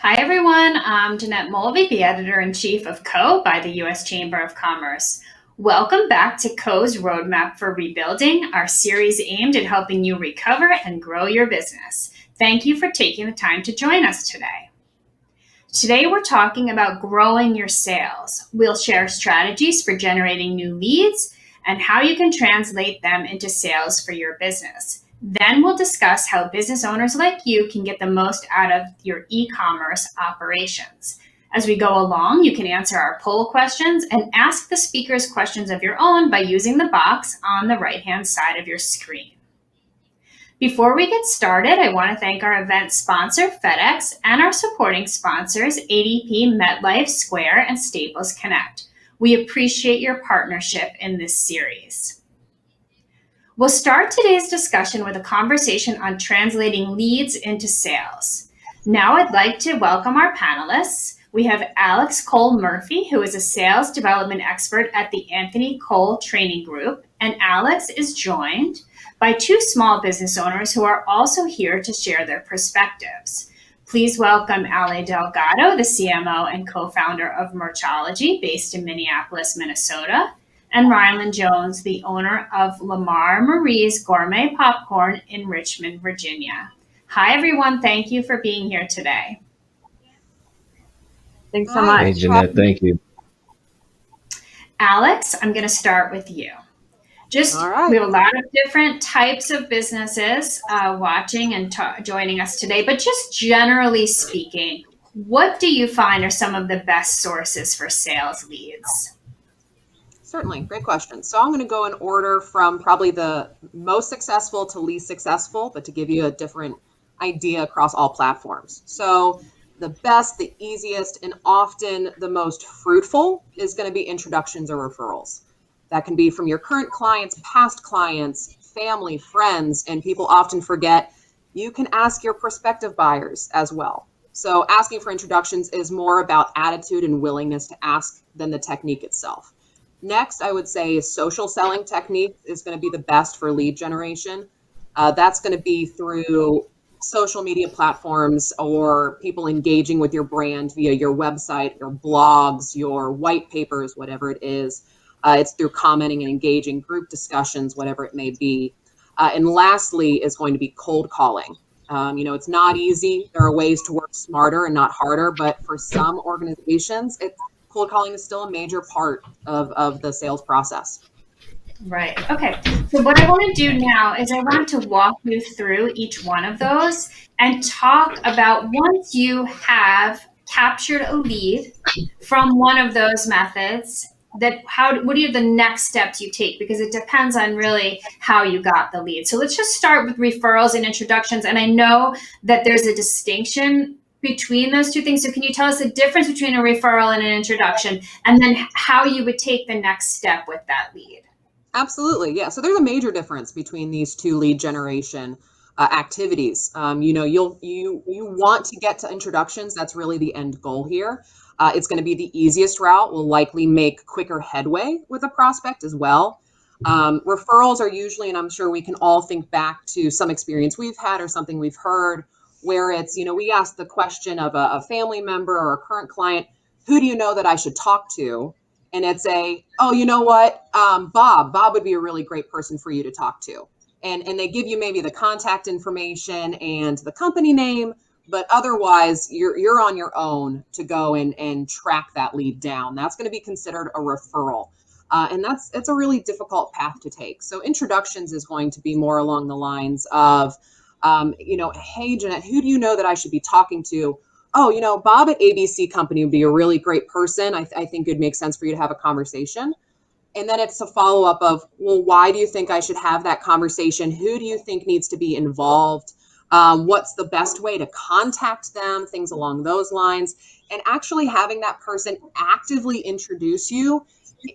Hi, everyone. I'm Jeanette Mulvey, the editor-in-chief of Co. by the U.S. Chamber of Commerce. Welcome back to Co's Roadmap for Rebuilding, our series aimed at helping you recover and grow your business. Thank you for taking the time to join us today. Today, we're talking about growing your sales. We'll share strategies for generating new leads and how you can translate them into sales for your business. Then we'll discuss how business owners like you can get the most out of your e-commerce operations. As we go along, you can answer our poll questions and ask the speakers questions of your own by using the box on the right-hand side of your screen. Before we get started, I want to thank our event sponsor, FedEx, and our supporting sponsors, ADP, MetLife, Square, and Staples Connect. We appreciate your partnership in this series. We'll start today's discussion with a conversation on translating leads into sales. Now I'd like to welcome our panelists. We have Alex Cole Murphy, who is a sales development expert at the Anthony Cole Training Group, and Alex is joined by two small business owners who are also here to share their perspectives. Please welcome Ale Delgado, the CMO and co-founder of Merchology, based in Minneapolis, Minnesota, and Rialand Jones, the owner of Lammar Marie's Gourmet Popcorn in Richmond, Virginia. Hi, everyone. Thank you for being here today. Thanks so much. Hey, Jeanette. Thank you. Alex, I'm going to start with you. We have a lot of different types of businesses watching and joining us today, but just generally speaking, what do you find are some of the best sources for sales leads? Certainly, great question. So I'm going to go in order from probably the most successful to least successful, but to give you a different idea across all platforms. So the best, the easiest, and often the most fruitful is going to be introductions or referrals. That can be from your current clients, past clients, family, friends, and people often forget you can ask your prospective buyers as well. So asking for introductions is more about attitude and willingness to ask than the technique itself. Next, I would say social selling technique is going to be the best for lead generation. That's going to be through social media platforms or people engaging with your brand via your website, your blogs, your white papers, whatever it is. It's through commenting and engaging, group discussions, whatever it may be. And lastly is going to be cold calling. It's not easy. There are ways to work smarter and not harder, but for some organizations, cold calling is still a major part of the sales process. Right. Okay. So what I want to do now is I want to walk you through each one of those and talk about once you have captured a lead from one of those methods, what are the next steps you take? Because it depends on really how you got the lead. So let's just start with referrals and introductions. And I know that there's a distinction between those two things. So can you tell us the difference between a referral and an introduction, and then how you would take the next step with that lead? Absolutely. Yeah. So there's a major difference between these two lead generation activities. You want to get to introductions. That's really the end goal here. It's going to be the easiest route. Will likely make quicker headway with a prospect as well. Referrals are usually, and I'm sure we can all think back to some experience we've had or something we've heard, where it's, we ask the question of a family member or a current client, who do you know that I should talk to? And it's oh, you know what? Bob would be a really great person for you to talk to. And they give you maybe the contact information and the company name, but otherwise you're on your own to go and track that lead down. That's going to be considered a referral. And it's a really difficult path to take. So introductions is going to be more along the lines of, hey, Jeanette, who do you know that I should be talking to? Oh, Bob at ABC Company would be a really great person. I think it'd make sense for you to have a conversation. And then it's a follow-up of, well, why do you think I should have that conversation? Who do you think needs to be involved? What's the best way to contact them? Things along those lines. And actually having that person actively introduce you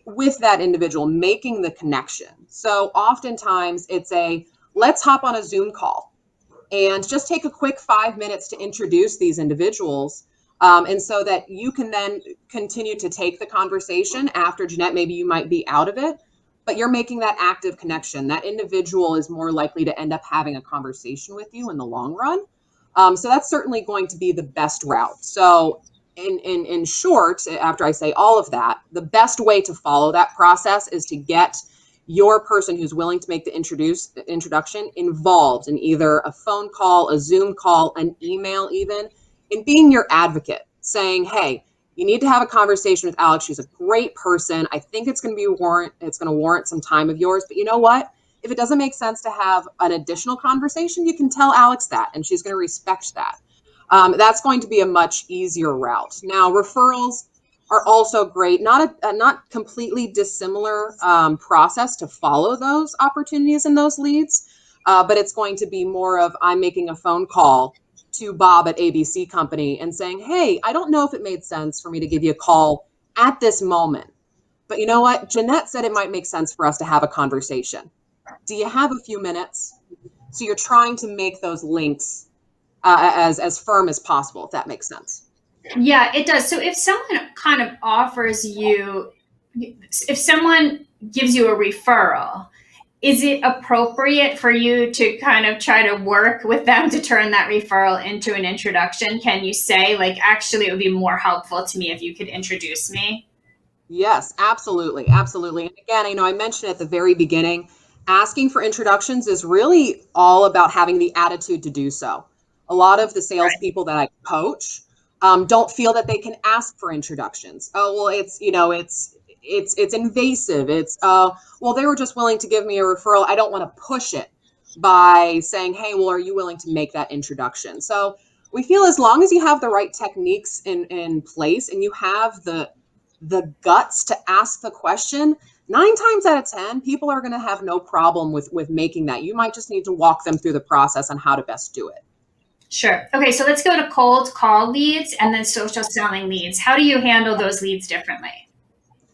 with that individual, making the connection. So oftentimes it's let's hop on a Zoom call and just take a quick 5 minutes to introduce these individuals. And so that you can then continue to take the conversation after, Jeanette, maybe you might be out of it, but you're making that active connection. That individual is more likely to end up having a conversation with you in the long run. So that's certainly going to be the best route. So in short, after I say all of that, the best way to follow that process is to get your person who's willing to make the introduction involved in either a phone call, a Zoom call, an email, even in being your advocate, saying, hey, you need to have a conversation with Alex. She's a great person. I think it's going to warrant some time of yours. But you know what? If it doesn't make sense to have an additional conversation, you can tell Alex that, and she's going to respect that. That's going to be a much easier route. Now, referrals are also great, not completely dissimilar process to follow those opportunities and those leads, but it's going to be more of I'm making a phone call to Bob at ABC Company and saying, hey, I don't know if it made sense for me to give you a call at this moment, but you know what? Jeanette said it might make sense for us to have a conversation. Do you have a few minutes? So you're trying to make those links as firm as possible, if that makes sense. Yeah, it does. So if someone kind of if someone gives you a referral, is it appropriate for you to kind of try to work with them to turn that referral into an introduction? Can you say, like, actually, it would be more helpful to me if you could introduce me? Yes, absolutely. Absolutely. And again, I mentioned at the very beginning, asking for introductions is really all about having the attitude to do so. A lot of the salespeople that I coach don't feel that they can ask for introductions. Oh, well, it's invasive. Well, they were just willing to give me a referral. I don't want to push it by saying, hey, well, are you willing to make that introduction? So we feel as long as you have the right techniques in place and you have the guts to ask the question, 9 times out of 10, people are going to have no problem with making that. You might just need to walk them through the process on how to best do it. Sure. Okay, so let's go to cold call leads and then social selling leads. How do you handle those leads differently?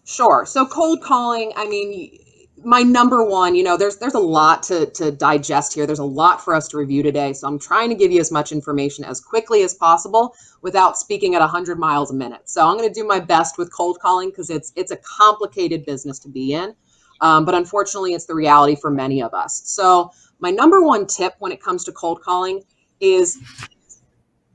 Sure. So cold calling, I mean, my number one, there's a lot to digest here. There's a lot for us to review today. So I'm trying to give you as much information as quickly as possible without speaking at 100 miles a minute. So I'm going to do my best with cold calling because it's a complicated business to be in. But unfortunately, it's the reality for many of us. So my number one tip when it comes to cold calling is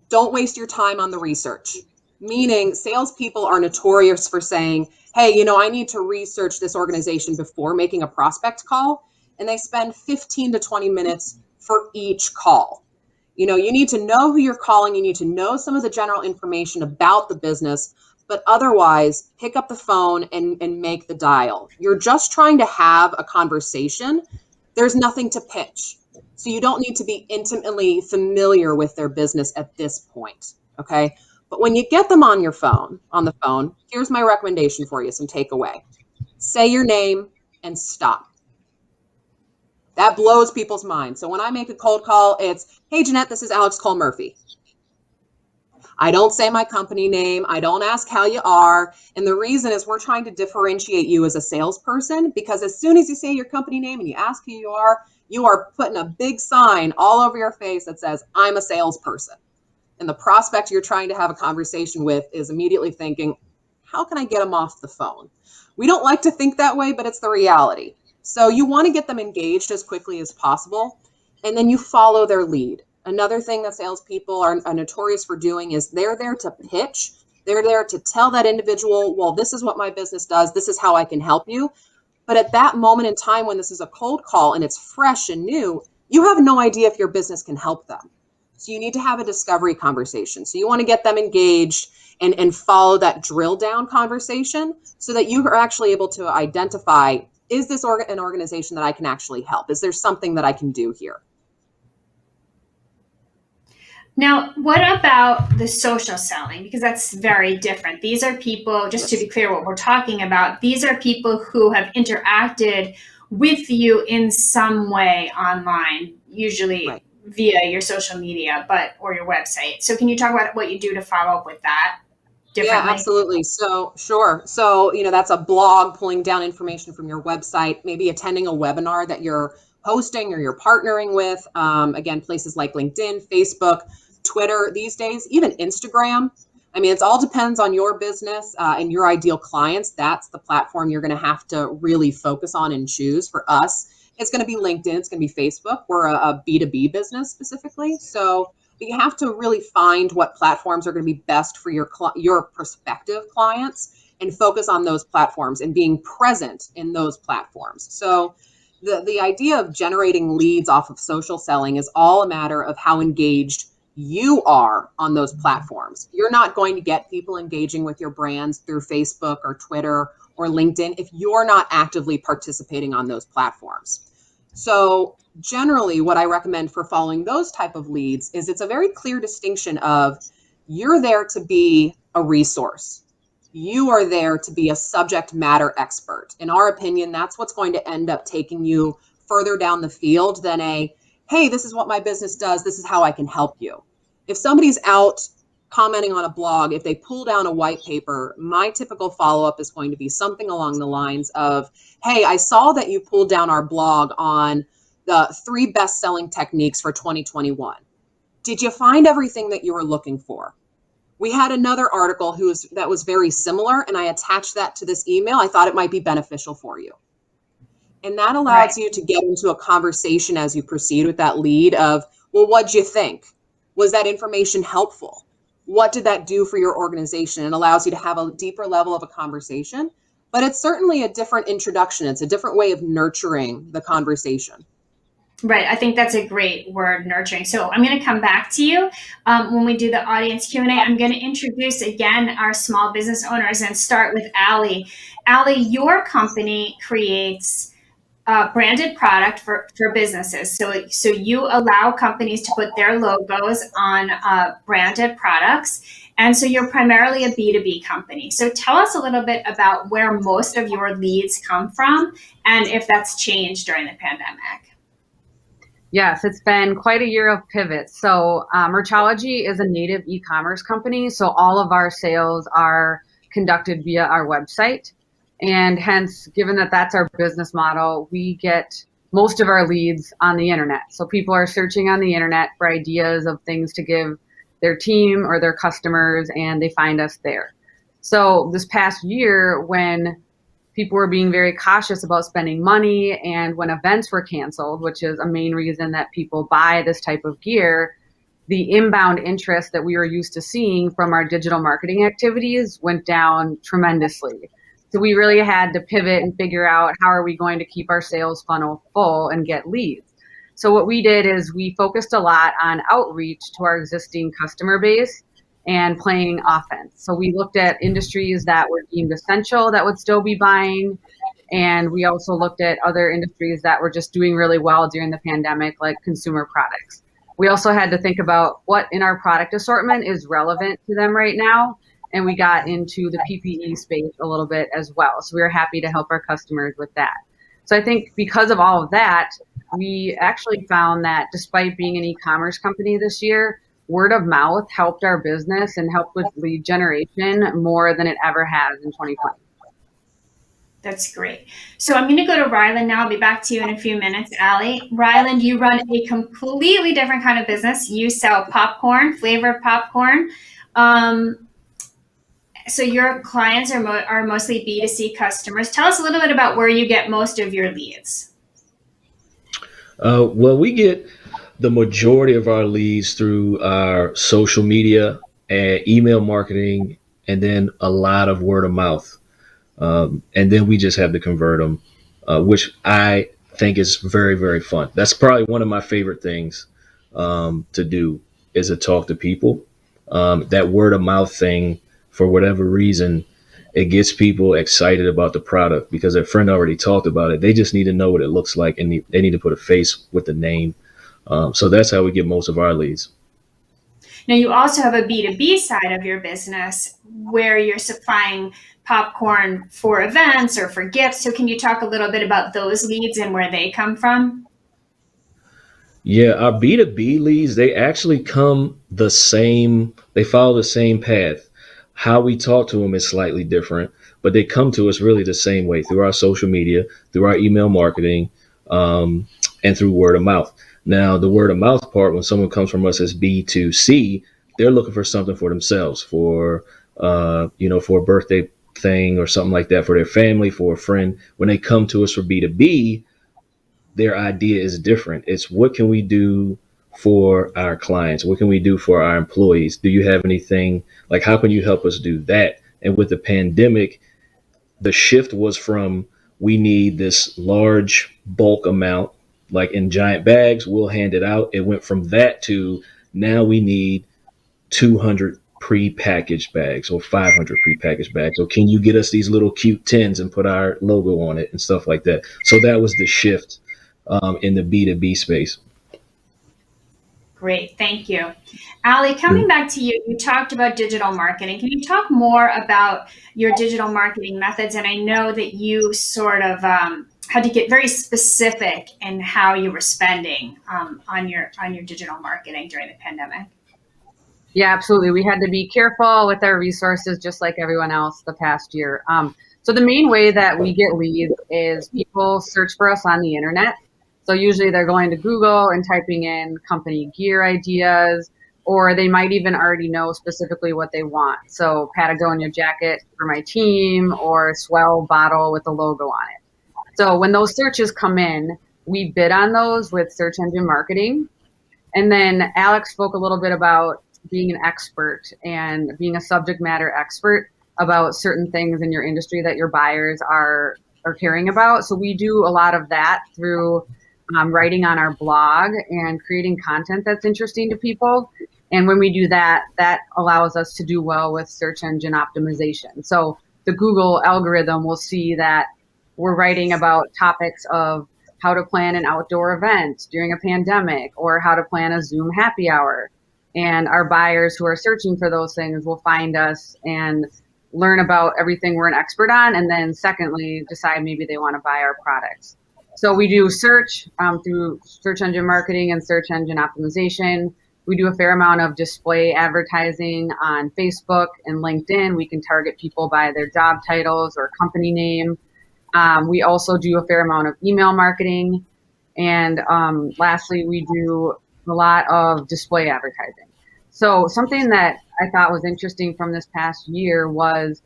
don't waste your time on the research. Meaning salespeople are notorious for saying, hey, I need to research this organization before making a prospect call. And they spend 15 to 20 minutes for each call. You need to know who you're calling. You need to know some of the general information about the business, but otherwise pick up the phone and make the dial. You're just trying to have a conversation. There's nothing to pitch. So you don't need to be intimately familiar with their business at this point. Okay. But when you get them on the phone, here's my recommendation for you, some takeaway. Say your name and stop. That blows people's minds. So when I make a cold call, it's, hey, Jeanette, this is Alex Cole Murphy. I don't say my company name. I don't ask how you are. And the reason is we're trying to differentiate you as a salesperson, because as soon as you say your company name and you ask who you are putting a big sign all over your face that says, I'm a salesperson. And the prospect you're trying to have a conversation with is immediately thinking, how can I get them off the phone? We don't like to think that way, but it's the reality. So you want to get them engaged as quickly as possible, and then you follow their lead. Another thing that salespeople are notorious for doing is they're there to pitch. They're there to tell that individual, well, this is what my business does. This is how I can help you. But at that moment in time, when this is a cold call and it's fresh and new, you have no idea if your business can help them. So you need to have a discovery conversation. So you want to get them engaged and follow that drill down conversation so that you are actually able to identify, is this an organization that I can actually help? Is there something that I can do here? Now, what about the social selling? Because that's very different. These are people, just to be clear what we're talking about, these are people who have interacted with you in some way online, usually Right. via your social media, or your website. So can you talk about what you do to follow up with that Yeah, differently? absolutely. So, sure. So, that's a blog pulling down information from your website, maybe attending a webinar that you're hosting or you're partnering with. Again, places like LinkedIn, Facebook, Twitter these days, even Instagram. I mean, it all depends on your business and your ideal clients. That's the platform you're going to have to really focus on and choose. For us, it's going to be LinkedIn. It's going to be Facebook. We're a B2B business specifically. So but you have to really find what platforms are going to be best for your prospective clients and focus on those platforms and being present in those platforms. So the idea of generating leads off of social selling is all a matter of how engaged you are on those platforms. You're not going to get people engaging with your brands through Facebook or Twitter or LinkedIn if you're not actively participating on those platforms. So generally what I recommend for following those type of leads is it's a very clear distinction of you're there to be a resource. You are there to be a subject matter expert. In our opinion, that's what's going to end up taking you further down the field than hey, this is what my business does. This is how I can help you. If somebody's out commenting on a blog, if they pull down a white paper, my typical follow-up is going to be something along the lines of, hey, I saw that you pulled down our blog on the 3 best-selling techniques for 2021. Did you find everything that you were looking for? We had another article that was very similar, and I attached that to this email. I thought it might be beneficial for you. And that allows you to get into a conversation as you proceed with that lead of, well, what'd you think? Was that information helpful? What did that do for your organization? It allows you to have a deeper level of a conversation, but it's certainly a different introduction. It's a different way of nurturing the conversation. Right. I think that's a great word, nurturing. So I'm going to come back to you when we do the audience Q&A. I'm going to introduce again our small business owners and start with Allie. Allie, your company creates branded product for businesses. So you allow companies to put their logos on branded products. And so you're primarily a B2B company. So tell us a little bit about where most of your leads come from and if that's changed during the pandemic. Yes, it's been quite a year of pivots. So Merchology is a native e-commerce company. So all of our sales are conducted via our website. And hence, given that that's our business model, we get most of our leads on the internet. So people are searching on the internet for ideas of things to give their team or their customers, and they find us there. So this past year, when people were being very cautious about spending money, and when events were canceled, which is a main reason that people buy this type of gear, the inbound interest that we were used to seeing from our digital marketing activities went down tremendously. So we really had to pivot and figure out how are we going to keep our sales funnel full and get leads. So what we did is we focused a lot on outreach to our existing customer base and playing offense. So we looked at industries that were deemed essential that would still be buying. And we also looked at other industries that were just doing really well during the pandemic, like consumer products. We also had to think about what in our product assortment is relevant to them right now. And we got into the PPE space a little bit as well. So we were happy to help our customers with that. So I think because of all of that, we actually found that despite being an e-commerce company this year, word of mouth helped our business and helped with lead generation more than it ever has in 2020. That's great. So I'm going to go to Rialand now. I'll be back to you in a few minutes, Allie. Rialand, you run a completely different kind of business. You sell popcorn, flavored popcorn. So your clients are mostly B2C customers. Tell us a little bit about where you get most of your leads. Well, we get the majority of our leads through our social media and email marketing, and then a lot of word of mouth. And then we just have to convert them, which I think is very, very fun. That's probably one of my favorite things to do is to talk to people. That word of mouth thing, for whatever reason, it gets people excited about the product because their friend already talked about it. They just need to know what it looks like, and they need to put a face with the name. So that's how we get most of our leads. Now, you also have a B2B side of your business where you're supplying popcorn for events or for gifts. So can you talk a little bit about those leads and where they come from? Yeah, our B2B leads, they actually come the same, they follow the same path. How we talk to them is slightly different, but they come to us really the same way through our social media, through our email marketing, and through word of mouth. Now, the word of mouth part, when someone comes from us as B2C, they're looking for something for themselves, for for a birthday thing or something like that, for their family, for a friend. When they come to us for B2B, their idea is different. It's what can we do for our clients? What can we do for our employees? Do you have anything, like, how can you help us do that? And with the pandemic, the shift was from, we need this large bulk amount, like in giant bags, we'll hand it out. It went from that to, now we need 200 pre-packaged bags or 500 pre-packaged bags. Or can you get us these little cute tins and put our logo on it and stuff like that? So that was the shift in the B2B space. Great, thank you. Ali, coming back to you, you talked about digital marketing. Can you talk more about your digital marketing methods? And I know that you sort of had to get very specific in how you were spending on your digital marketing during the pandemic. Yeah, absolutely. We had to be careful with our resources, just like everyone else the past year. So the main way that we get leads is people search for us on the internet. So usually they're going to Google and typing in company gear ideas, or they might even already know specifically what they want. So Patagonia jacket for my team, or Swell bottle with a logo on it. So when those searches come in, we bid on those with search engine marketing. And then Alex spoke a little bit about being an expert and being a subject matter expert about certain things in your industry that your buyers are caring about. So we do a lot of that through writing on our blog and creating content that's interesting to people. And when we do that, that allows us to do well with search engine optimization. So the Google algorithm will see that we're writing about topics of how to plan an outdoor event during a pandemic, or how to plan a Zoom happy hour. And our buyers who are searching for those things will find us and learn about everything we're an expert on. And then secondly, decide maybe they want to buy our products. So we do search through search engine marketing and search engine optimization. We do a fair amount of display advertising on Facebook and LinkedIn. We can target people by their job titles or company name. We also do a fair amount of email marketing. And lastly, we do a lot of display advertising. So something that I thought was interesting from this past year was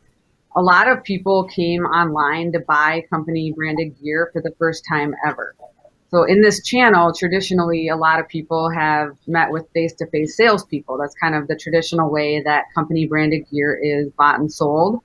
a lot of people came online to buy company branded gear for the first time ever. So in this channel, traditionally, a lot of people have met with face-to-face salespeople. That's kind of the traditional way that company branded gear is bought and sold.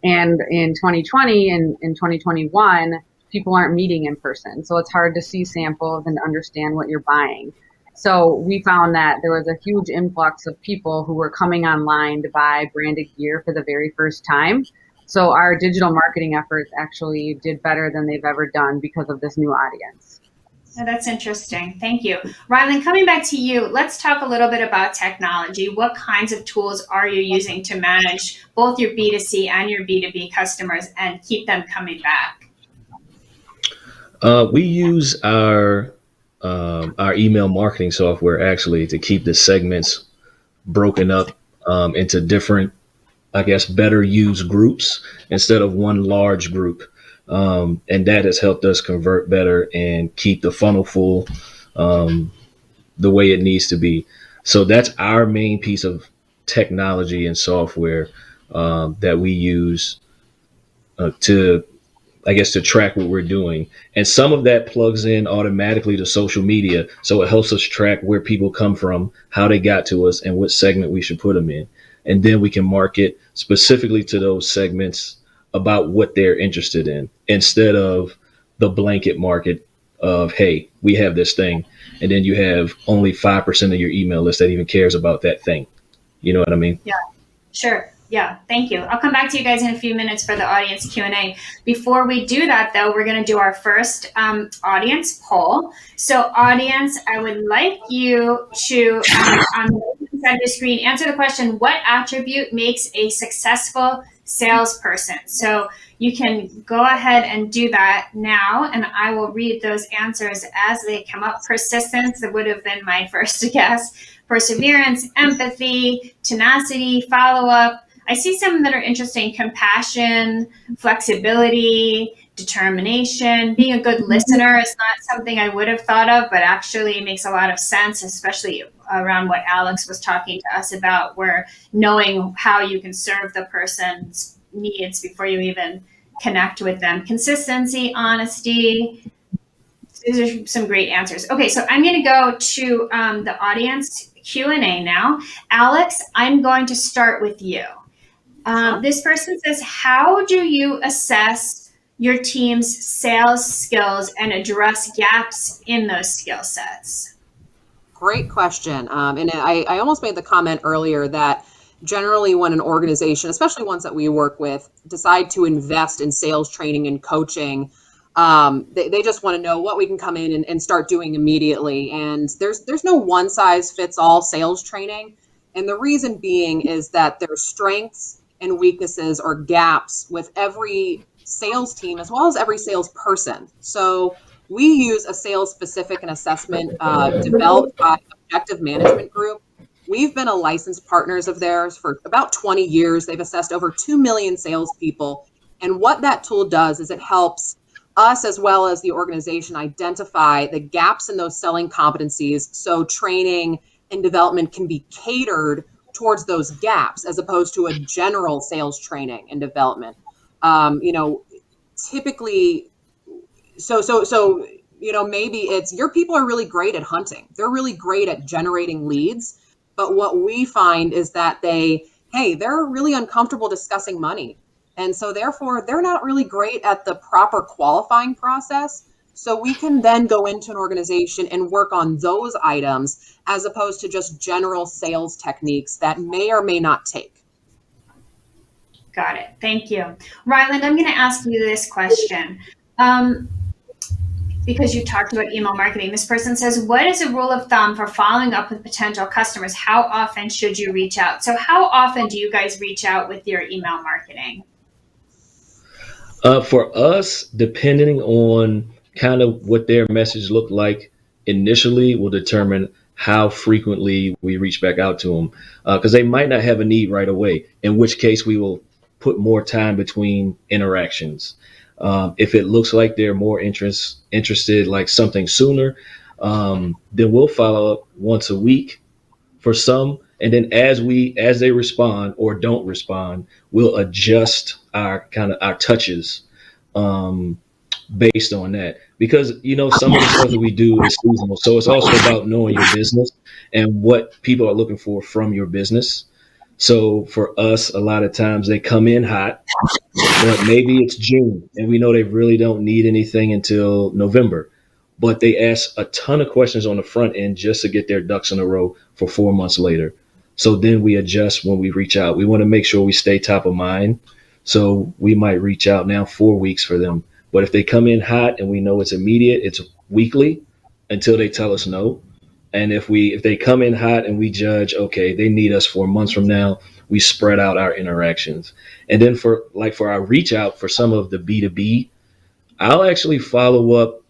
And in 2020 and in 2021, people aren't meeting in person. So it's hard to see samples and understand what you're buying. So we found that there was a huge influx of people who were coming online to buy branded gear for the very first time. So our digital marketing efforts actually did better than they've ever done because of this new audience. Oh, that's interesting. Thank you. Rylan, coming back to you, let's talk a little bit about technology. What kinds of tools are you using to manage both your B2C and your B2B customers and keep them coming back? We use our email marketing software actually to keep the segments broken up into different, I guess, better used groups instead of one large group. And that has helped us convert better and keep the funnel full the way it needs to be. So that's our main piece of technology and software that we use to track what we're doing. And some of that plugs in automatically to social media. So it helps us track where people come from, how they got to us, and what segment we should put them in. And then we can market specifically to those segments about what they're interested in, instead of the blanket market of, hey, we have this thing. And then you have only 5% of your email list that even cares about that thing. You know what I mean? Yeah, sure. Yeah, thank you. I'll come back to you guys in a few minutes for the audience Q&A. Before we do that, though, we're going to do our first audience poll. So, audience, I would like you to, on the left side of the screen, answer the question, what attribute makes a successful salesperson? So you can go ahead and do that now, and I will read those answers as they come up. Persistence, that would have been my first guess. Perseverance, empathy, tenacity, follow-up. I see some that are interesting. Compassion, flexibility, determination. Being a good listener is not something I would have thought of, but actually makes a lot of sense, especially around what Alex was talking to us about, where knowing how you can serve the person's needs before you even connect with them. Consistency, honesty, These are some great answers. Okay, so I'm going to go to the audience Q&A now. Alex, I'm going to start with you. Sure. This person says, how do you assess your team's sales skills and address gaps in those skill sets? Great question. And I almost made the comment earlier that generally when an organization, especially ones that we work with, decide to invest in sales training and coaching, they just want to know what we can come in and start doing immediately. And there's no one size fits all sales training. And the reason being is that there's strengths and weaknesses or gaps with every sales team as well as every salesperson. So we use a sales specific and assessment developed by Objective Management Group. We've been a licensed partners of theirs for about 20 years. They've assessed over 2 million salespeople. And what that tool does is it helps us as well as the organization identify the gaps in those selling competencies so training and development can be catered towards those gaps as opposed to a general sales training and development. Typically, maybe it's your people are really great at hunting. They're really great at generating leads. But what we find is that they're really uncomfortable discussing money. And so therefore, they're not really great at the proper qualifying process. So we can then go into an organization and work on those items as opposed to just general sales techniques that may or may not take. Got it. Thank you. Rialand, I'm going to ask you this question. Because you talked about email marketing, this person says, what is a rule of thumb for following up with potential customers? How often should you reach out? So how often do you guys reach out with your email marketing? For us, depending on kind of what their message looked like initially will determine how frequently we reach back out to them, because they might not have a need right away, in which case we will put more time between interactions. If it looks like they're more interested, like something sooner, then we'll follow up once a week for some. And then as they respond or don't respond, we'll adjust our touches based on that. Because, some of the stuff that we do is seasonal. So it's also about knowing your business and what people are looking for from your business. So for us, a lot of times they come in hot, but maybe it's June and we know they really don't need anything until November, but they ask a ton of questions on the front end just to get their ducks in a row for 4 months later. So then we adjust when we reach out. We want to make sure we stay top of mind. So we might reach out now 4 weeks for them. But if they come in hot and we know it's immediate, it's weekly until they tell us no. And if they come in hot and we judge, okay, they need us 4 months from now, we spread out our interactions. And then for our reach out for some of the B2B, I'll actually follow up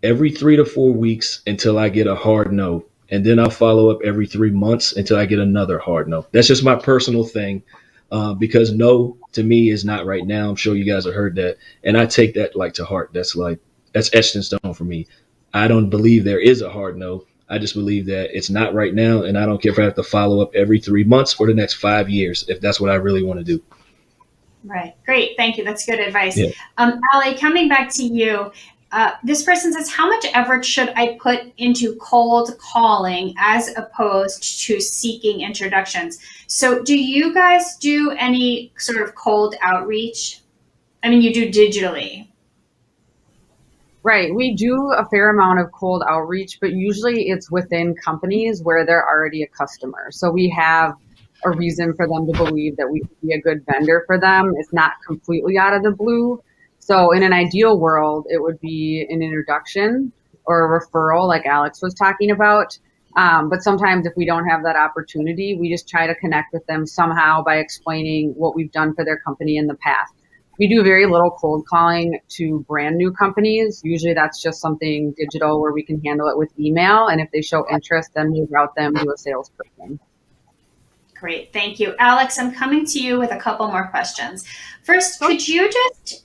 every 3 to 4 weeks until I get a hard no. And then I'll follow up every 3 months until I get another hard no. That's just my personal thing, because no to me is not right now. I'm sure you guys have heard that. And I take that to heart. That's etched in stone for me. I don't believe there is a hard no. I just believe that it's not right now, and I don't care if I have to follow up every 3 months for the next 5 years, if that's what I really want to do. Right. Great. Thank you. That's good advice. Yeah. Ali, coming back to you, this person says, how much effort should I put into cold calling as opposed to seeking introductions? So do you guys do any sort of cold outreach? I mean, you do digitally. Right. We do a fair amount of cold outreach, but usually it's within companies where they're already a customer. So we have a reason for them to believe that we could be a good vendor for them. It's not completely out of the blue. So in an ideal world, it would be an introduction or a referral like Alex was talking about. But sometimes if we don't have that opportunity, we just try to connect with them somehow by explaining what we've done for their company in the past. We do very little cold calling to brand new companies. Usually that's just something digital where we can handle it with email. And if they show interest, then we route them to a salesperson. Great. Thank you. Alex, I'm coming to you with a couple more questions. First, could you just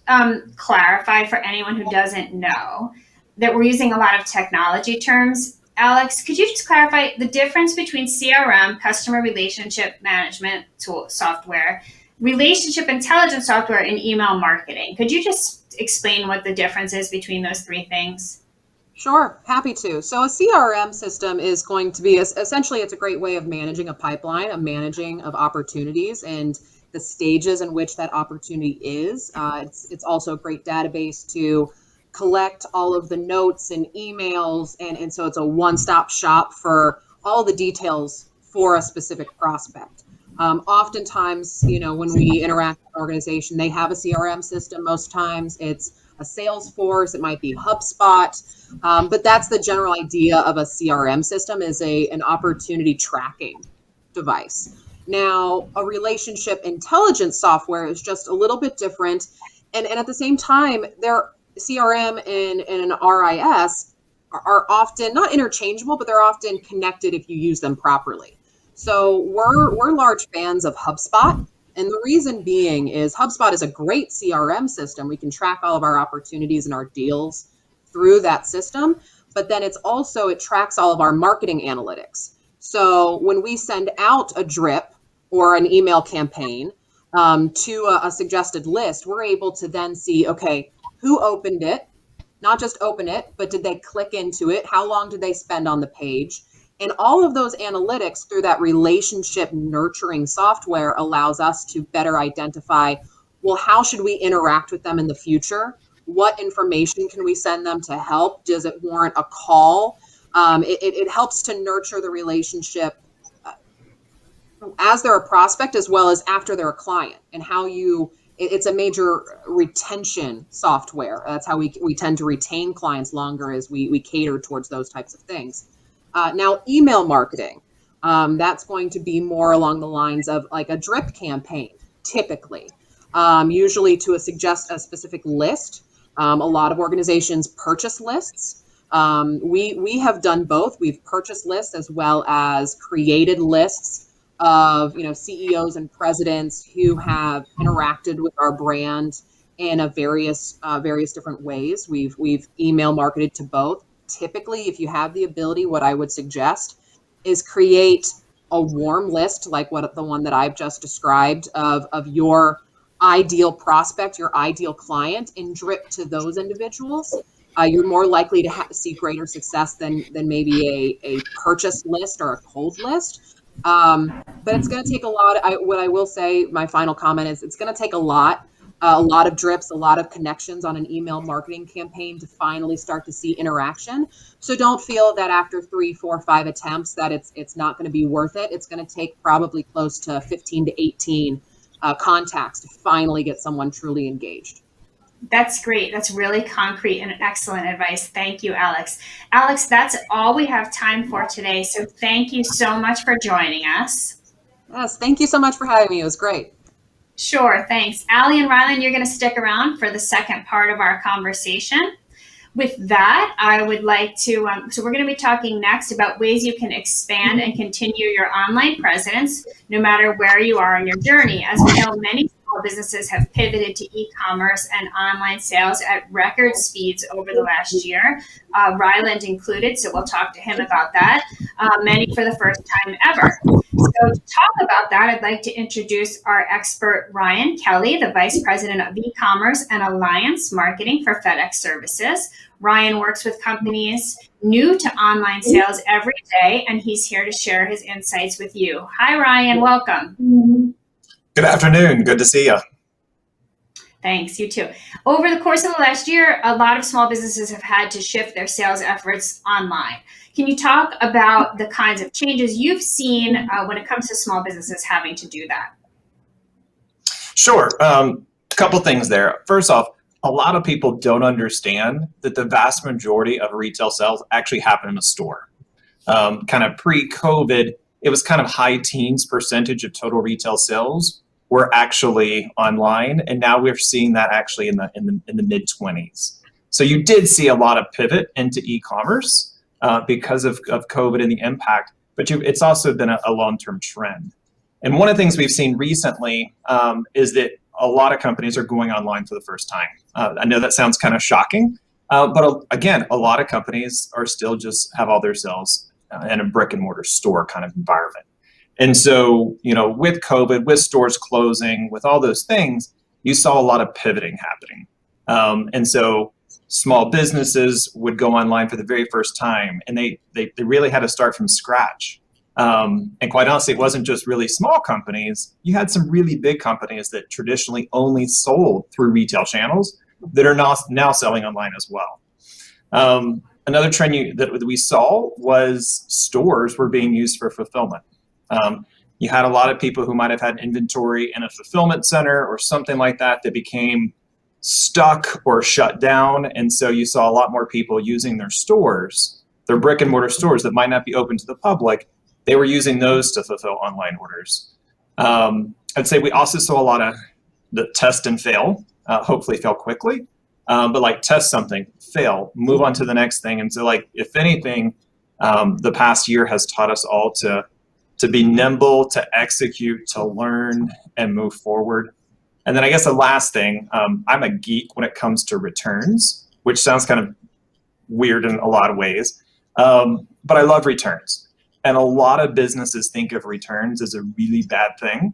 clarify for anyone who doesn't know that we're using a lot of technology terms? Alex, could you just clarify the difference between CRM, customer relationship management tool software, relationship intelligence software, and email marketing? Could you just explain what the difference is between those three things? Sure, happy to. So a CRM system is going to be essentially, it's a great way of managing a pipeline, a managing of opportunities and the stages in which that opportunity is. It's also a great database to collect all of the notes and emails, and so it's a one-stop shop for all the details for a specific prospect. Oftentimes, when we interact with an organization, they have a CRM system. Most times it's a Salesforce, it might be HubSpot. But that's the general idea of a CRM system, is an opportunity tracking device. Now, a relationship intelligence software is just a little bit different. And at the same time, their CRM and an RIS are often not interchangeable, but they're often connected if you use them properly. So we're large fans of HubSpot. And the reason being is HubSpot is a great CRM system. We can track all of our opportunities and our deals through that system, but then it tracks all of our marketing analytics. So when we send out a drip or an email campaign to a suggested list, we're able to then see, okay, who opened it, not just open it, but did they click into it? How long did they spend on the page? And all of those analytics through that relationship nurturing software allows us to better identify, well, how should we interact with them in the future? What information can we send them to help? Does it warrant a call? It helps to nurture the relationship as they're a prospect as well as after they're a client, and it's a major retention software. That's how we tend to retain clients longer, as we cater towards those types of things. Now, email marketing, that's going to be more along the lines of like a drip campaign, typically, usually to suggest a specific list. A lot of organizations purchase lists. We have done both. We've purchased lists as well as created lists of CEOs and presidents who have interacted with our brand in a various different ways. We've email marketed to both. Typically, if you have the ability, what I would suggest is create a warm list like the one that I've just described of your ideal prospect, your ideal client, and drip to those individuals. You're more likely to see greater success than maybe a purchase list or a cold list. But it's going to take a lot. What I will say, my final comment is, it's going to take a lot of drips, a lot of connections on an email marketing campaign to finally start to see interaction. So don't feel that after 3, 4, 5 attempts that it's not going to be worth it. It's going to take probably close to 15 to 18 contacts to finally get someone truly engaged. That's great. That's really concrete and excellent advice. Thank you, Alex. Alex, that's all we have time for today. So thank you so much for joining us. Yes, thank you so much for having me. It was great. Sure, thanks. Allie and Rialand, you're going to stick around for the second part of our conversation. With that, I would like to, so we're going to be talking next about ways you can expand and continue your online presence no matter where you are in your journey. As we know, many small businesses have pivoted to e-commerce and online sales at record speeds over the last year, Rialand included, so we'll talk to him about that, many for the first time ever. So to talk about that, I'd like to introduce our expert, Ryan Kelly, the Vice President of E-commerce and Alliance Marketing for FedEx Services. Ryan works with companies new to online sales every day, and he's here to share his insights with you. Hi, Ryan. Welcome. Good afternoon. Good to see you. Thanks. You too. Over the course of the last year, a lot of small businesses have had to shift their sales efforts online. Can you talk about the kinds of changes you've seen when it comes to small businesses having to do that? Sure. A couple things there. First off, a lot of people don't understand that the vast majority of retail sales actually happen in a store. Kind of pre-COVID, it was kind of high teens percentage of total retail sales were actually online, and now we're seeing that actually in the mid 20s. So you did see a lot of pivot into e-commerce because of COVID and the impact, but it's also been a long-term trend. And one of the things we've seen recently is that a lot of companies are going online for the first time. I know that sounds kind of shocking, but again, a lot of companies are still just have all their sales in a brick and mortar store kind of environment. And so, with COVID, with stores closing, with all those things, you saw a lot of pivoting happening. And so small businesses would go online for the very first time, and they really had to start from scratch. And quite honestly, it wasn't just really small companies. You had some really big companies that traditionally only sold through retail channels that are now selling online as well. Another trend that we saw was stores were being used for fulfillment. You had a lot of people who might have had inventory in a fulfillment center or something like that that became stuck or shut down. And so you saw a lot more people using their stores, their brick and mortar stores that might not be open to the public. They were using those to fulfill online orders. I'd say we also saw a lot of the test and fail, hopefully fail quickly, but like test something, fail, move on to the next thing. And so like, if anything, the past year has taught us all to be nimble, to execute, to learn, and move forward. And then I guess the last thing, I'm a geek when it comes to returns, which sounds kind of weird in a lot of ways, but I love returns. And a lot of businesses think of returns as a really bad thing.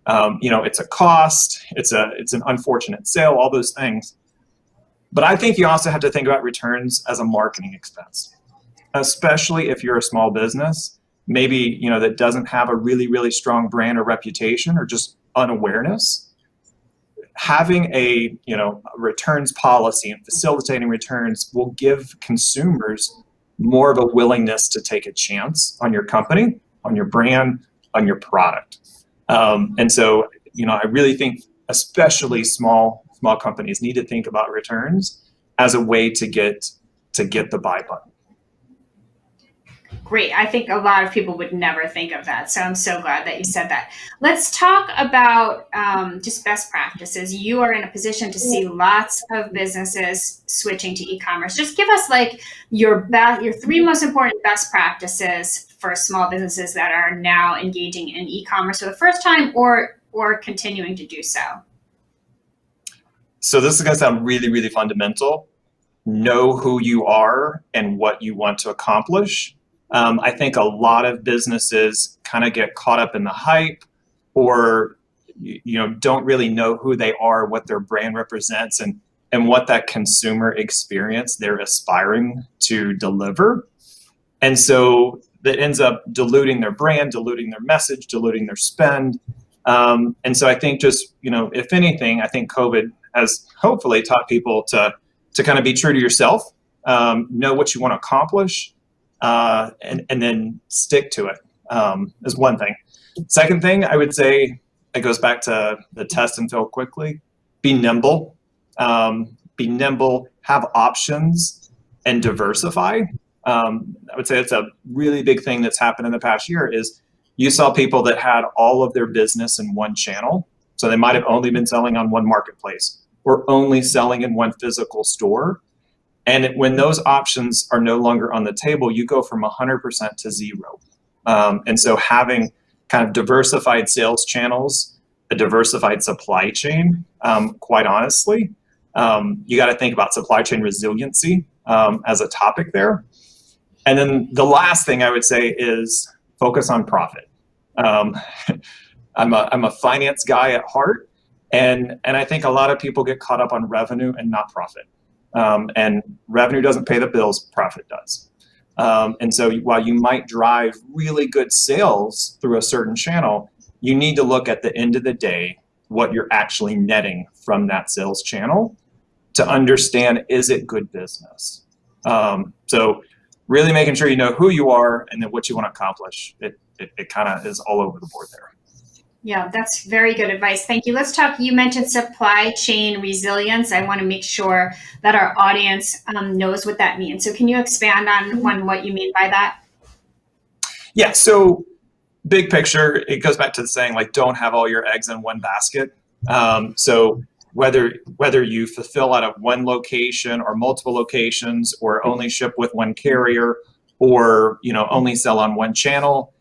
It's a cost, it's an unfortunate sale, all those things. But I think you also have to think about returns as a marketing expense, especially if you're a small business, maybe, that doesn't have a really, really strong brand or reputation or just unawareness. Having a returns policy and facilitating returns will give consumers more of a willingness to take a chance on your company, on your brand, on your product. And so, I really think especially small companies need to think about returns as a way to get the buy button. Great. I think a lot of people would never think of that. So I'm so glad that you said that. Let's talk about just best practices. You are in a position to see lots of businesses switching to e-commerce. Just give us like your three most important best practices for small businesses that are now engaging in e-commerce for the first time or continuing to do so. So this is going to sound really, really fundamental. Know who you are and what you want to accomplish. I think a lot of businesses kind of get caught up in the hype or, don't really know who they are, what their brand represents, and what that consumer experience they're aspiring to deliver. And so that ends up diluting their brand, diluting their message, diluting their spend. And so I think just, if anything, I think COVID has hopefully taught people to kind of be true to yourself, know what you want to accomplish, and then stick to it, is one thing. Second thing, I would say, it goes back to the test and fail quickly. Be nimble. Be nimble, have options, and diversify. I would say it's a really big thing that's happened in the past year is you saw people that had all of their business in one channel. So they might have only been selling on one marketplace or only selling in one physical store. And when those options are no longer on the table, you go from 100% to zero. And so having kind of diversified sales channels, a diversified supply chain, quite honestly, you got to think about supply chain resiliency as a topic there. And then the last thing I would say is focus on profit. I'm a finance guy at heart, and I think a lot of people get caught up on revenue and not profit. And revenue doesn't pay the bills, profit does. And so while you might drive really good sales through a certain channel, you need to look at the end of the day what you're actually netting from that sales channel to understand, is it good business? So really making sure you know who you are and then what you want to accomplish. It kind of is all over the board there. Yeah, that's very good advice. Thank you. Let's talk. You mentioned supply chain resilience. I want to make sure that our audience knows what that means. So can you expand on what you mean by that? Yeah, so big picture, it goes back to the saying, like, don't have all your eggs in one basket. So whether you fulfill out of one location or multiple locations or only ship with one carrier or, only sell on one channel,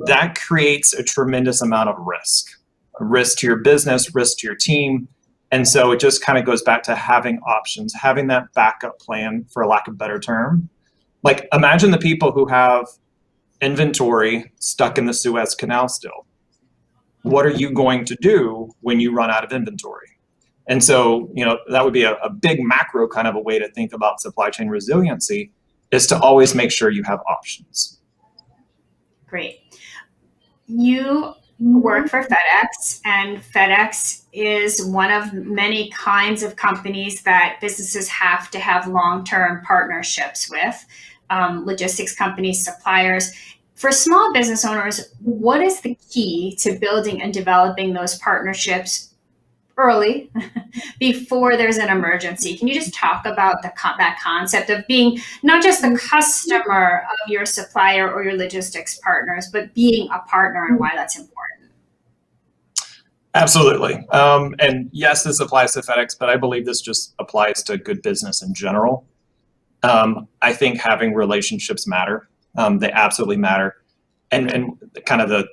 that creates a tremendous amount of risk to your business, risk to your team. And so it just kind of goes back to having options, having that backup plan, for lack of a better term. Like, imagine the people who have inventory stuck in the Suez Canal still. What are you going to do when you run out of inventory? And so, that would be a big macro kind of a way to think about supply chain resiliency, is to always make sure you have options. Great. You work for FedEx, and FedEx is one of many kinds of companies that businesses have to have long-term partnerships with, logistics companies, suppliers. For small business owners, what is the key to building and developing those partnerships early before there's an emergency? Can you just talk about that concept of being not just the customer of your supplier or your logistics partners, but being a partner, and why that's important? Absolutely. And yes, this applies to FedEx, but I believe this just applies to good business in general. I think having relationships matter. They absolutely matter. And kind of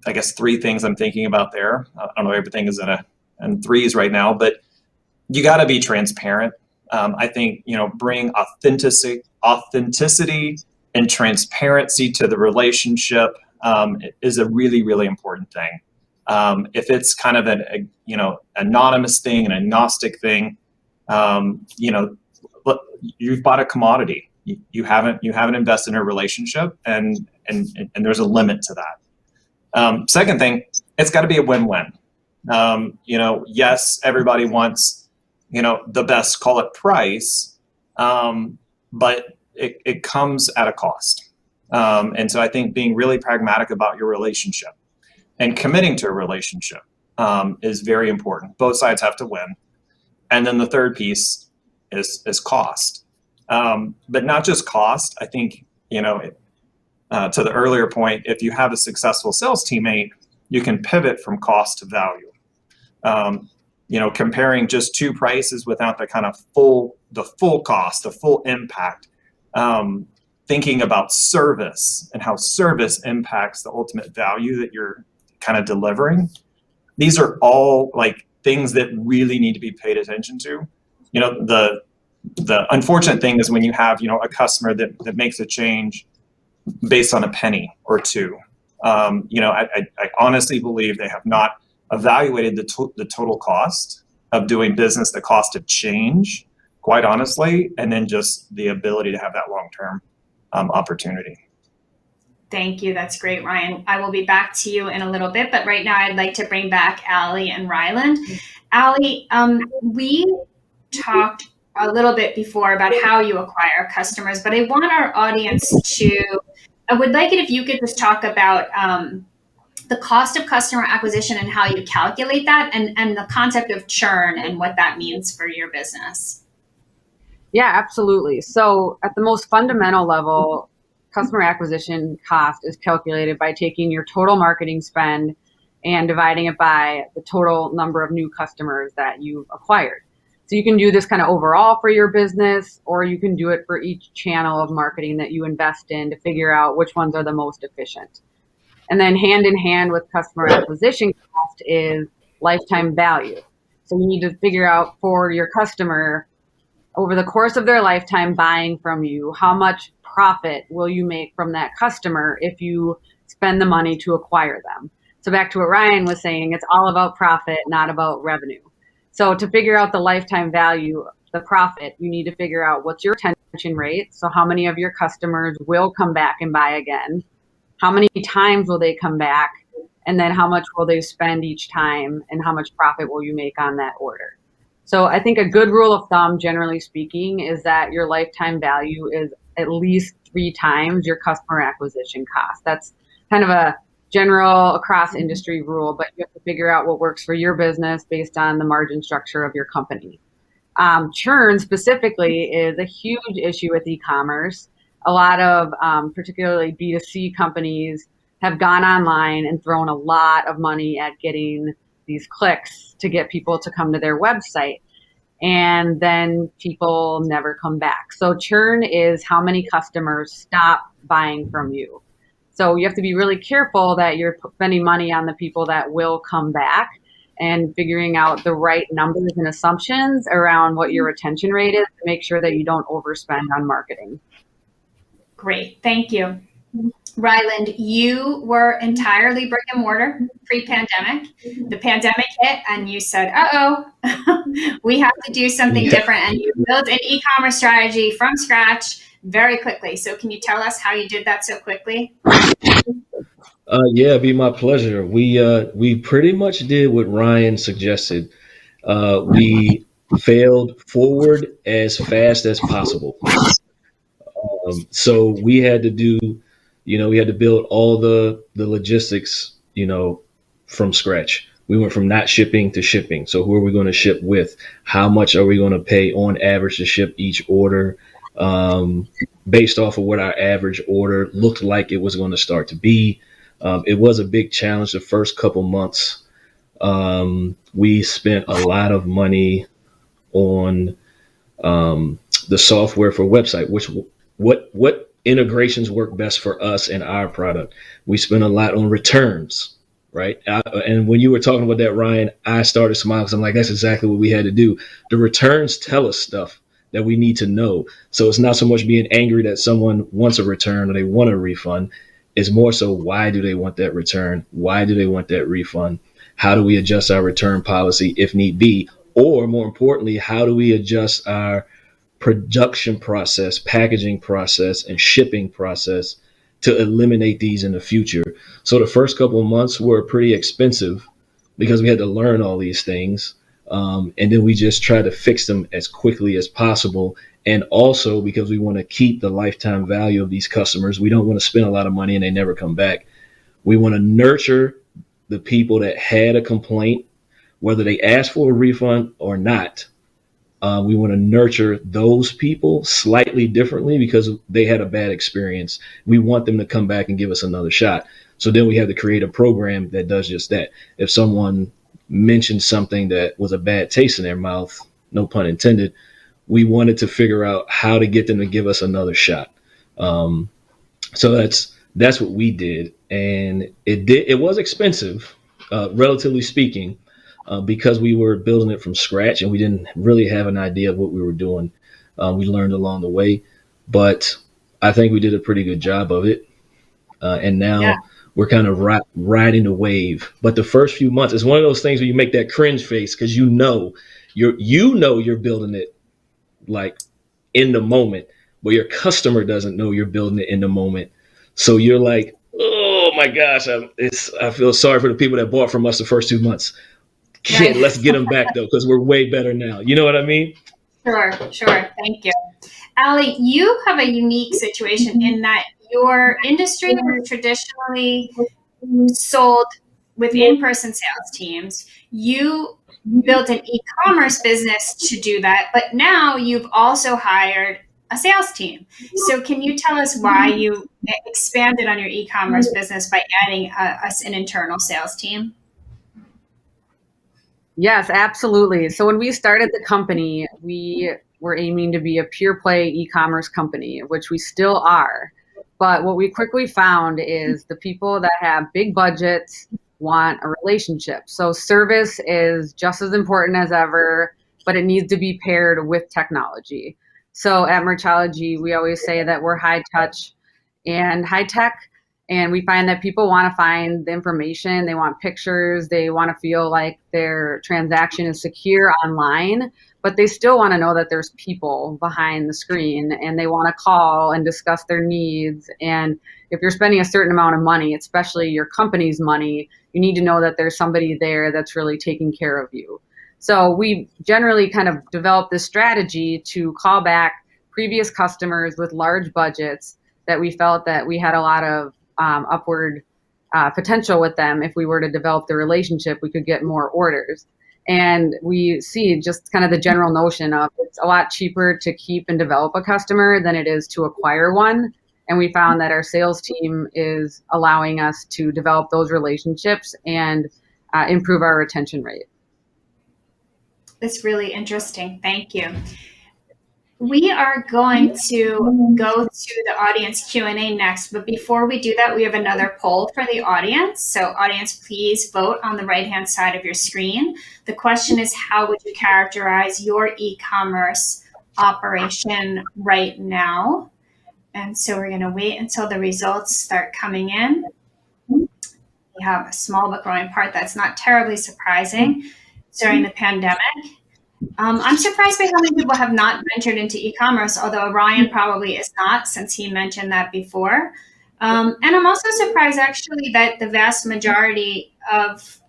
I guess, three things I'm thinking about there. I don't know, everything is in threes right now, but you got to be transparent. I think, bring authenticity and transparency to the relationship is a really, really important thing. If it's kind of an anonymous thing, an agnostic thing, you've bought a commodity. You haven't invested in a relationship, and there's a limit to that. Second thing, it's got to be a win-win. Yes, everybody wants, the best, call it price, but it comes at a cost. And so I think being really pragmatic about your relationship and committing to a relationship is very important. Both sides have to win. And then the third piece is cost. But not just cost. I think, to the earlier point, if you have a successful sales teammate, you can pivot from cost to value. Comparing just two prices without the kind of full cost, the full impact, thinking about service and how service impacts the ultimate value that you're kind of delivering. These are all like things that really need to be paid attention to. The unfortunate thing is when you have, a customer that makes a change based on a penny or two. I honestly believe they have not evaluated the total cost of doing business, the cost of change, quite honestly, and then just the ability to have that long-term opportunity. Thank you. That's great, Ryan. I will be back to you in a little bit, but right now I'd like to bring back Allie and Rialand. Allie, we talked a little bit before about how you acquire customers, but I want our audience I would like it if you could just talk about the cost of customer acquisition and how you calculate that, and the concept of churn and what that means for your business. Yeah, absolutely. So at the most fundamental level, customer acquisition cost is calculated by taking your total marketing spend and dividing it by the total number of new customers that you've acquired. So you can do this kind of overall for your business, or you can do it for each channel of marketing that you invest in to figure out which ones are the most efficient. And then hand in hand with customer acquisition cost is lifetime value. So you need to figure out for your customer, over the course of their lifetime buying from you, how much profit will you make from that customer if you spend the money to acquire them? So back to what Ryan was saying, it's all about profit, not about revenue. So to figure out the lifetime value, the profit, you need to figure out what's your retention rate. So how many of your customers will come back and buy again? How many times will they come back? And then how much will they spend each time? And how much profit will you make on that order? So I think a good rule of thumb, generally speaking, is that your lifetime value is at least 3 times your customer acquisition cost. That's kind of a general across industry rule, but you have to figure out what works for your business based on the margin structure of your company. Churn specifically is a huge issue with e-commerce. A lot of particularly B2C companies have gone online and thrown a lot of money at getting these clicks to get people to come to their website. And then people never come back. So churn is how many customers stop buying from you. So you have to be really careful that you're spending money on the people that will come back, and figuring out the right numbers and assumptions around what your retention rate is to make sure that you don't overspend on marketing. Great. Thank you. Rialand, you were entirely brick and mortar pre-pandemic. The pandemic hit, and you said, "Uh-oh, we have to do something Yeah. different." And you built an e-commerce strategy from scratch very quickly. So, can you tell us how you did that so quickly? Yeah, it'd be my pleasure. We pretty much did what Ryan suggested. We failed forward as fast as possible. So we had to do, we had to build all the logistics, from scratch. We went from not shipping to shipping. So who are we going to ship with? How much are we going to pay on average to ship each order? Um, Based off of what our average order looked like it was going to start to be. It was a big challenge the first couple months. We spent a lot of money on the software for website, which what integrations work best for us and our product. We spent a lot on returns, right? And when you were talking about that, Ryan, I started smiling because I'm like, that's exactly what we had to do. The returns tell us stuff that we need to know. So it's not so much being angry that someone wants a return or they want a refund. It's more so, why do they want that return? Why do they want that refund? How do we adjust our return policy if need be? Or more importantly, how do we adjust our production process, packaging process, and shipping process to eliminate these in the future? So the first couple of months were pretty expensive because we had to learn all these things. And then we just try to fix them as quickly as possible. And also because we want to keep the lifetime value of these customers. We don't want to spend a lot of money and they never come back. We want to nurture the people that had a complaint, whether they asked for a refund or not. We want to nurture those people slightly differently because they had a bad experience. We want them to come back and give us another shot. So then we have to create a program that does just that. If someone mentioned something that was a bad taste in their mouth, no pun intended, we wanted to figure out how to get them to give us another shot. So that's what we did, and it was expensive, relatively speaking, because we were building it from scratch and we didn't really have an idea of what we were doing. We learned along the way, but I think we did a pretty good job of it. And now Yeah. we're kind of riding the wave. But the first few months, it's one of those things where you make that cringe face because you're building it like in the moment, but your customer doesn't know you're building it in the moment. So you're like, oh my gosh, I feel sorry for the people that bought from us the first 2 months. Right. Let's get them back though, because we're way better now. You know what I mean? Sure. Thank you. Allie, you have a unique situation in that your industry was traditionally sold with in-person sales teams. You built an e-commerce business to do that, but now you've also hired a sales team. So can you tell us why you expanded on your e-commerce business by adding an internal sales team? Yes, absolutely. So when we started the company, we were aiming to be a pure play e-commerce company, which we still are. But what we quickly found is the people that have big budgets want a relationship. So service is just as important as ever, but it needs to be paired with technology. So at Merchology, we always say that we're high touch and high tech. And we find that people want to find the information, they want pictures, they want to feel like their transaction is secure online, but they still want to know that there's people behind the screen and they want to call and discuss their needs. And if you're spending a certain amount of money, especially your company's money, you need to know that there's somebody there that's really taking care of you. So we generally kind of developed this strategy to call back previous customers with large budgets that we felt that we had a lot of upward potential with them. If we were to develop the relationship, we could get more orders. And we see just kind of the general notion of it's a lot cheaper to keep and develop a customer than it is to acquire one. And we found that our sales team is allowing us to develop those relationships and improve our retention rate. That's really interesting. Thank you. We are going to go to the audience Q&A next, but before we do that, we have another poll for the audience. So audience, please vote on the right-hand side of your screen. The question is, how would you characterize your e-commerce operation right now? And so we're going to wait until the results start coming in. We have a small but growing part. That's not terribly surprising during the pandemic. I'm surprised by how many people have not ventured into e-commerce, although Ryan probably is not, since he mentioned that before. And I'm also surprised, actually, that the vast majority of,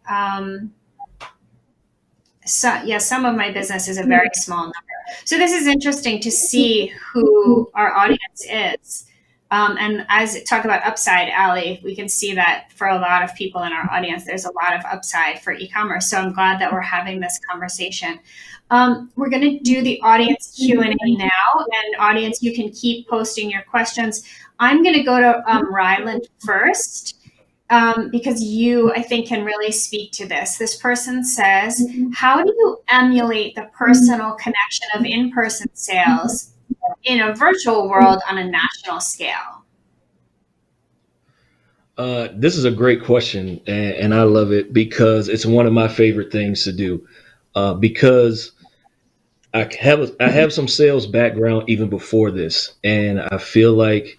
some of my business is a very small number. So this is interesting to see who our audience is. And as talk about upside, Allie, we can see that for a lot of people in our audience, there's a lot of upside for e-commerce. So I'm glad that we're having this conversation. We're going to do the audience Q&A now. And audience, you can keep posting your questions. I'm going to go to Rialand first. Because you, I think, can really speak to this. This person says, how do you emulate the personal connection of in-person sales in a virtual world on a national scale? This is a great question, and I love it because it's one of my favorite things to do. Because I have some sales background even before this, and I feel like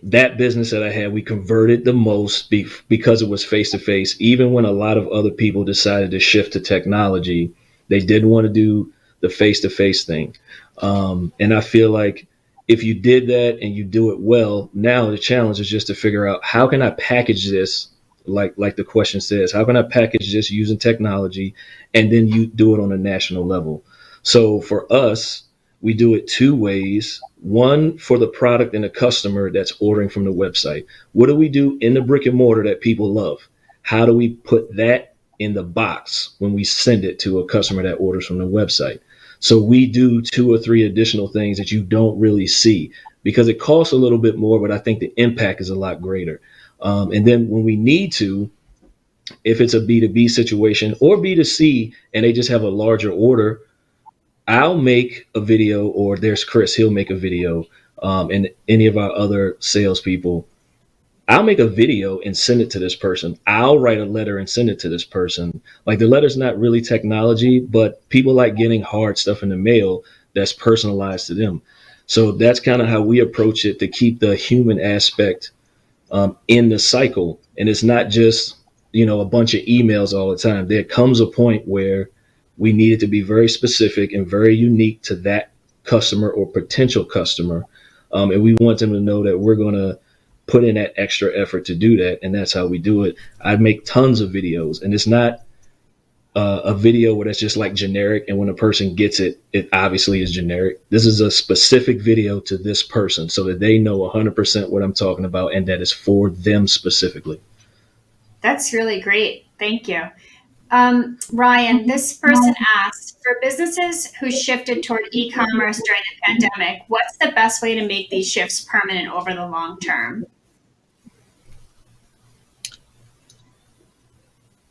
that business that I had, we converted the most because it was face to face. Even when a lot of other people decided to shift to technology, they didn't want to do the face to face thing. And I feel like if you did that and you do it well, now the challenge is just to figure out how can I package this, like the question says, how can I package this using technology, and then you do it on a national level. So for us, we do it two ways. One, for the product and the customer that's ordering from the website. What do we do in the brick and mortar that people love? How do we put that in the box when we send it to a customer that orders from the website? So we do 2 or 3 additional things that you don't really see because it costs a little bit more, but I think the impact is a lot greater. And then when we need to, if it's a B2B situation or B2C and they just have a larger order, I'll make a video, or there's Chris, he'll make a video, and any of our other salespeople. I'll make a video and send it to this person. I'll write a letter and send it to this person. Like, the letter's not really technology, but people like getting hard stuff in the mail that's personalized to them. So that's kind of how we approach it, to keep the human aspect in the cycle. And it's not just, a bunch of emails all the time. There comes a point where we need it to be very specific and very unique to that customer or potential customer. And we want them to know that we're going to put in that extra effort to do that. And that's how we do it. I make tons of videos, and it's not a video where that's just like generic. And when a person gets it, it obviously is generic. This is a specific video to this person so that they know 100% what I'm talking about and that is for them specifically. That's really great. Thank you. Ryan, this person asked, for businesses who shifted toward e-commerce during the pandemic, what's the best way to make these shifts permanent over the long term?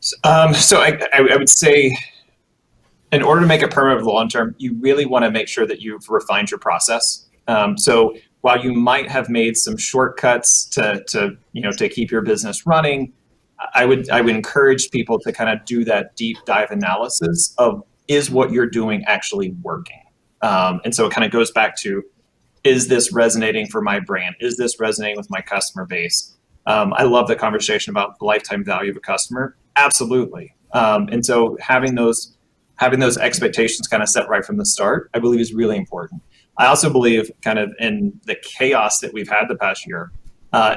So I would say, in order to make it permanent over the long term, you really want to make sure that you've refined your process. So while you might have made some shortcuts to keep your business running, I would encourage people to kind of do that deep dive analysis of, is what you're doing actually working? And so it kind of goes back to, is this resonating for my brand? Is this resonating with my customer base? I love the conversation about the lifetime value of a customer. Absolutely. And so having those expectations kind of set right from the start, I believe, is really important. I also believe, kind of in the chaos that we've had the past year,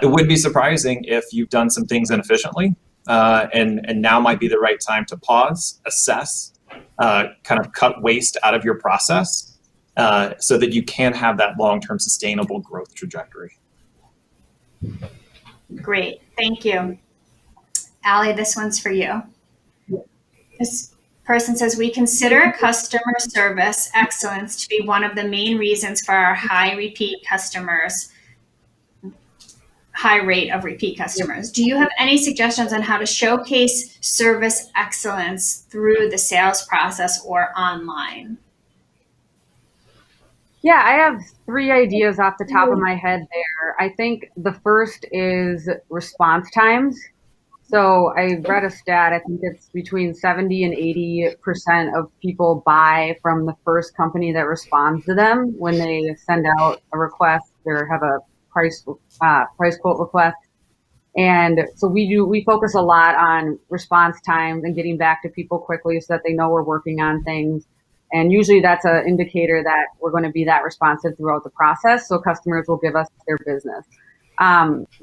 it would be surprising if you've done some things inefficiently, and now might be the right time to pause, assess, kind of cut waste out of your process, so that you can have that long-term sustainable growth trajectory. Great, thank you. Allie, this one's for you. This person says, we consider customer service excellence to be one of the main reasons for our high rate of repeat customers. Do you have any suggestions on how to showcase service excellence through the sales process or online? Yeah, I have 3 ideas off the top of my head there. I think the first is response times. So I read a stat, I think it's between 70 and 80% of people buy from the first company that responds to them when they send out a request or have a price quote request. And so we focus a lot on response times and getting back to people quickly so that they know we're working on things. And usually that's an indicator that we're going to be that responsive throughout the process. So customers will give us their business.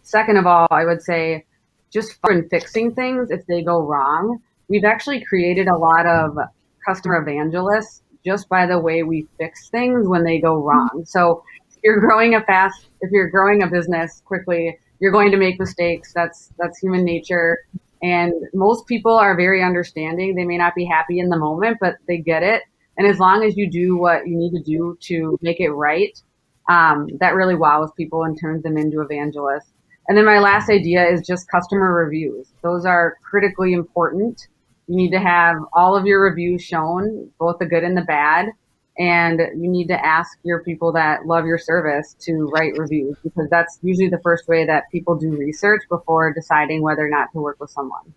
Second of all, I would say just in fixing things if they go wrong. We've actually created a lot of customer evangelists just by the way we fix things when they go wrong. So if you're growing a business quickly, you're going to make mistakes. That's human nature. And most people are very understanding. They may not be happy in the moment, but they get it. And as long as you do what you need to do to make it right, that really wows people and turns them into evangelists. And then my last idea is just customer reviews. Those are critically important. You need to have all of your reviews shown, both the good and the bad. And you need to ask your people that love your service to write reviews, because that's usually the first way that people do research before deciding whether or not to work with someone.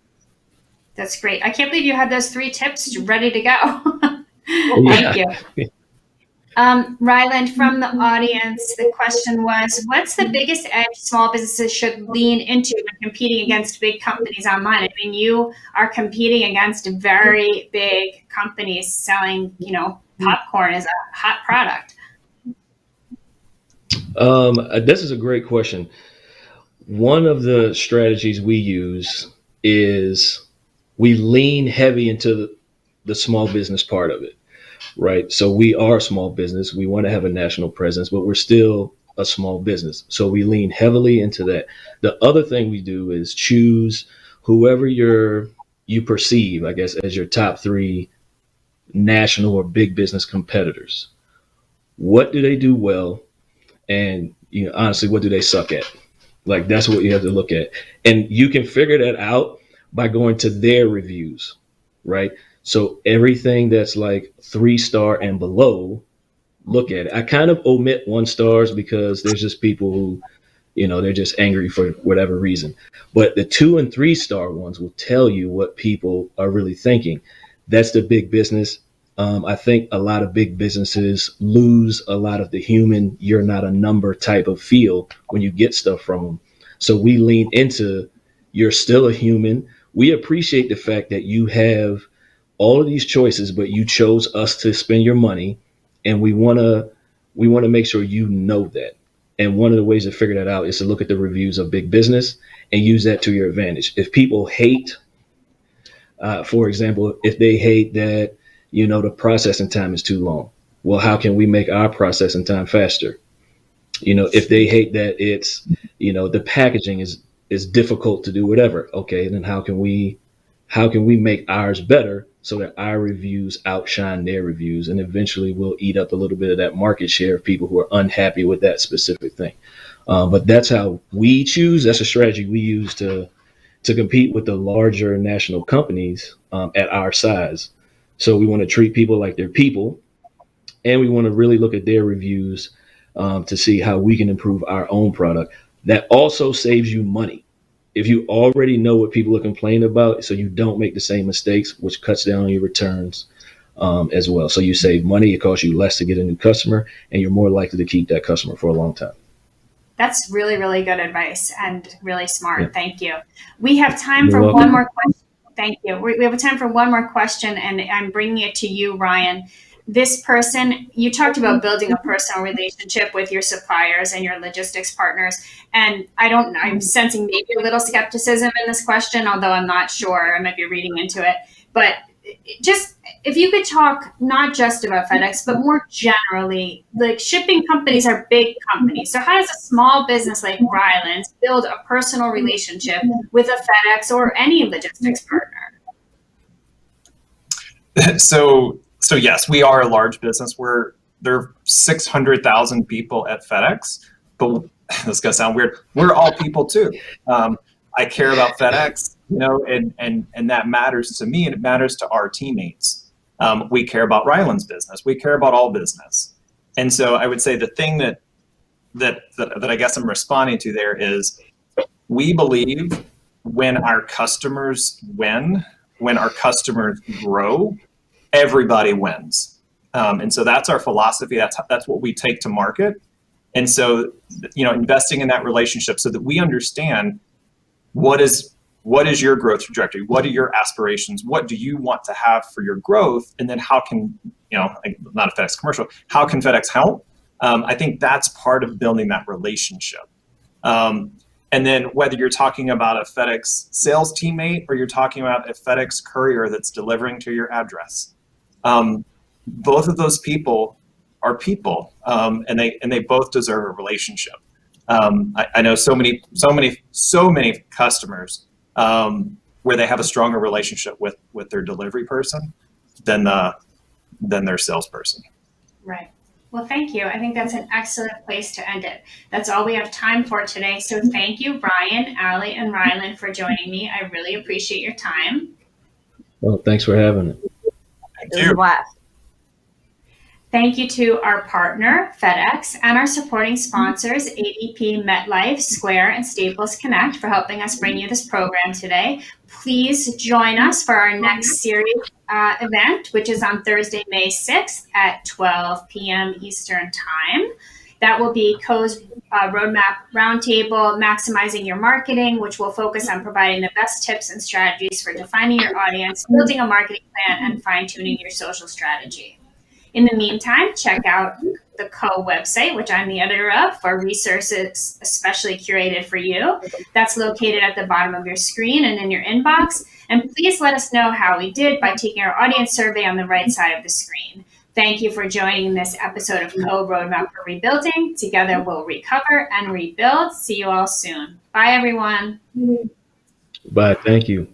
That's great. I can't believe you had those 3 tips ready to go. Yeah. Thank you. Rialand, from the audience, the question was, what's the biggest edge small businesses should lean into when competing against big companies online? I mean, you are competing against very big companies selling, popcorn is a hot product. This is a great question. One of the strategies we use is we lean heavy into the small business part of it, right? So we are a small business. We want to have a national presence, but we're still a small business. So we lean heavily into that. The other thing we do is choose whoever you perceive, I guess, as your top 3 national or big business competitors. What do they do well? And honestly, what do they suck at? Like, that's what you have to look at. And you can figure that out by going to their reviews, right? So everything that's like 3-star and below, look at it. I kind of omit 1 stars because there's just people who, they're just angry for whatever reason. But the 2 and 3-star ones will tell you what people are really thinking. That's the big business. I think a lot of big businesses lose a lot of the human, you're not a number type of feel when you get stuff from them. So we lean into, you're still a human. We appreciate the fact that you have all of these choices, but you chose us to spend your money. And we want to make sure you know that. And one of the ways to figure that out is to look at the reviews of big business and use that to your advantage. If people hate, for example, if they hate that, the processing time is too long, well, how can we make our processing time faster? If they hate that it's, the packaging is difficult to do whatever. Okay, then how can we make ours better so that our reviews outshine their reviews, and eventually we'll eat up a little bit of that market share of people who are unhappy with that specific thing. But that's how we choose. That's a strategy we use to compete with the larger national companies at our size. So we want to treat people like they're people, and we want to really look at their reviews to see how we can improve our own product. That also saves you money. If you already know what people are complaining about, so you don't make the same mistakes, which cuts down on your returns as well. So you save money, it costs you less to get a new customer, and you're more likely to keep that customer for a long time. That's really, really good advice and really smart. Yeah. Thank you. We have time You're for welcome. One more question. Thank you. We have time for one more question, and I'm bringing it to you, Ryan. This person, you talked about building a personal relationship with your suppliers and your logistics partners. And I'm sensing maybe a little skepticism in this question, although I'm not sure. I might be reading into it. But just if you could talk not just about FedEx, but more generally, like shipping companies are big companies. So how does a small business like Rialand build a personal relationship with a FedEx or any logistics partner? So yes, we are a large business. There are 600,000 people at FedEx, but this is gonna sound weird. We're all people too. I care about FedEx, and that matters to me, and it matters to our teammates. We care about Rialand's business. We care about all business, and so I would say the thing that I guess I'm responding to there is, we believe when our customers win, when our customers grow, everybody wins. And so that's our philosophy. That's what we take to market. And so, investing in that relationship so that we understand what is your growth trajectory? What are your aspirations? What do you want to have for your growth? And then how can, not a FedEx commercial, how can FedEx help? I think that's part of building that relationship. And then whether you're talking about a FedEx sales teammate or you're talking about a FedEx courier that's delivering to your address, both of those people are people, and they both deserve a relationship. I know so many customers where they have a stronger relationship with their delivery person than their salesperson. Right. Well, thank you. I think that's an excellent place to end it. That's all we have time for today. So thank you, Brian, Allie, and Rialand for joining me. I really appreciate your time. Well, thanks for having me. Thank It was you. a blast. Thank you to our partner, FedEx, and our supporting sponsors, ADP, MetLife, Square, and Staples Connect, for helping us bring you this program today. Please join us for our next series event, which is on Thursday, May 6th at 12 p.m. Eastern Time. That will be Co's Roadmap Roundtable, Maximizing Your Marketing, which will focus on providing the best tips and strategies for defining your audience, building a marketing plan, and fine-tuning your social strategy. In the meantime, check out the Co website, which I'm the editor of, for resources especially curated for you. That's located at the bottom of your screen and in your inbox. And please let us know how we did by taking our audience survey on the right side of the screen. Thank you for joining this episode of Co Roadmap for Rebuilding. Together we'll recover and rebuild. See you all soon. Bye, everyone. Bye. Thank you.